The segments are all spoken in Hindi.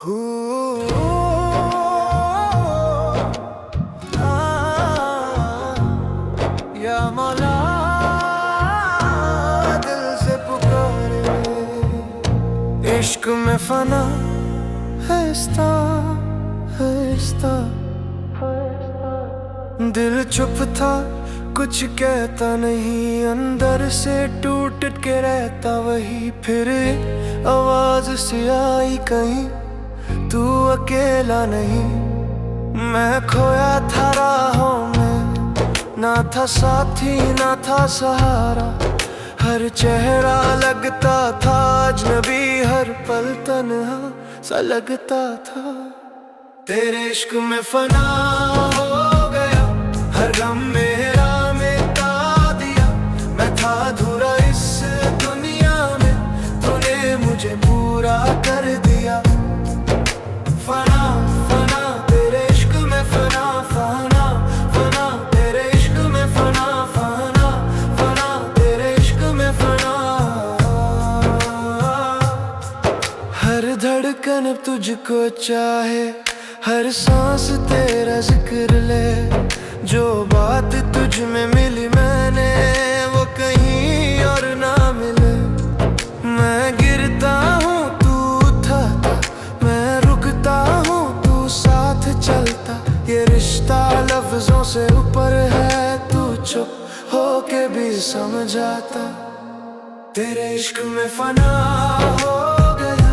या मौला दिल से पुकारे, इश्क में फना है दिल चुप था कुछ कहता नहीं, अंदर से टूट के रहता वही। फिर आवाज सी आई कहीं तू अकेला नहीं। मैं खोया था राहों में, ना था साथी ना था सहारा। हर चेहरा लगता था अजनबी, हर पल तन्हा सा लगता था। तेरे इश्क में फना हो गया, हर गम मेरा मिटा दिया। मैं था अधूरा इस दुनिया में, तूने मुझे पूरा कर दिया। फना फना तेरे इश्क में फना, फना फना तेरे इश्क में फना, फना फना तेरे इश्क में फना। हर धड़कन तुझको चाहे, हर सांस तेरा जिक्र ले। जो बात तुझ में मिली मैंने, वो कहीं और ना मिले। मैं गिरता हूँ तू उठाता, मैं रुकता हूँ तू साथ चलता। ये रिश्ता लफ्जों से ऊपर है, तू चुप होके भी समझाता। तेरे इश्क में फना हो गया,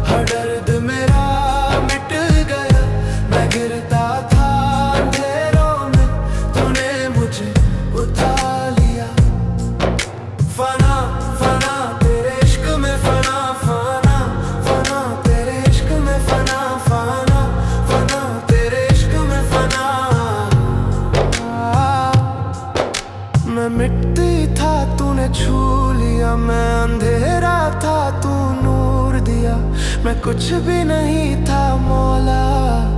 हर दर्द मेरा मिट गया। मैं गिरता था अंधेरों में, तूने मुझे उठा लिया। फना फना तेरे इश्क में फना, फना फना तेरे इश्क में फना, फना फना तेरे इश्क में फना। मैं मिट्टी था तूने छू लिया, मैं अंधेरा था तू नूर दिया। मैं कुछ भी नहीं था मौला,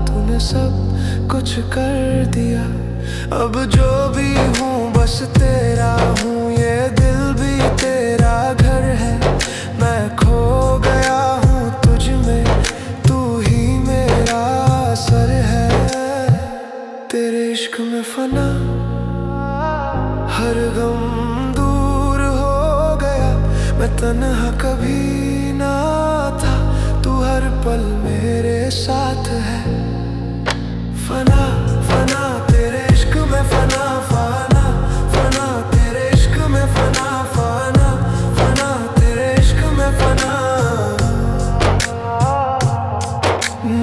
तूने सब कुछ कर दिया। अब जो भी हूँ बस तेरा हूँ, ये दिल भी तेरा घर है। मैं खो गया हूँ तुझ में, तू ही मेरा सर है। तेरे इश्क में फना, हर गम दूर हो गया। मैं तन्हा कभी ना था, तू हर पल मेरे साथ है। फना फना तेरे इश्क में फना, फना फना तेरे इश्क में फना, फना फना तेरे इश्क में फना।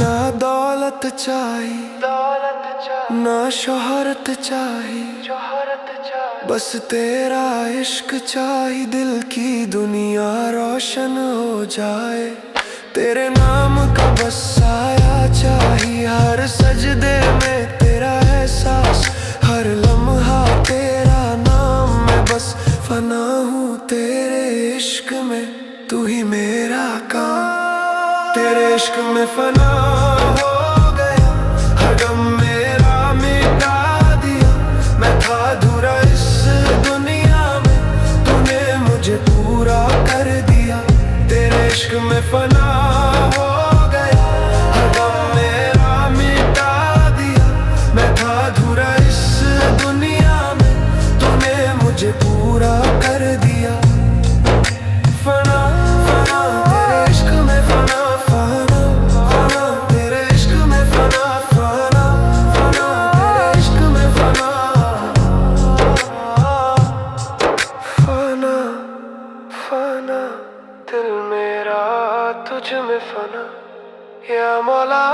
ना दौलत चाहिए ना शोहरत चाहिए, बस तेरा इश्क चाहिए। दिल की दुनिया रोशन हो जाए, तेरे नाम का बस साया चाहिए। हर सजदे में तेरा एहसास, हर लम्हा तेरा नाम। मैं बस फना हूँ तेरे इश्क में, तू ही मेरा काम। तेरे इश्क में फना हो गया, हर गम मेरा मिटा दिया। मैं था अधूरा इस दुनिया में, तूने मुझे पूरा कर दिया। तेरे इश्क में फना हो गया, हर गम मेरा मिटा दिया। मैं था अधूरा इस दुनिया में, तूने मुझे पूरा कर दिया। फना फना तेरे इश्क में फना, फना फना तेरे इश्क में फना, फना फना तेरे इश्क में फना। फना फना दिल मेरा तुझ में फना, या मौला।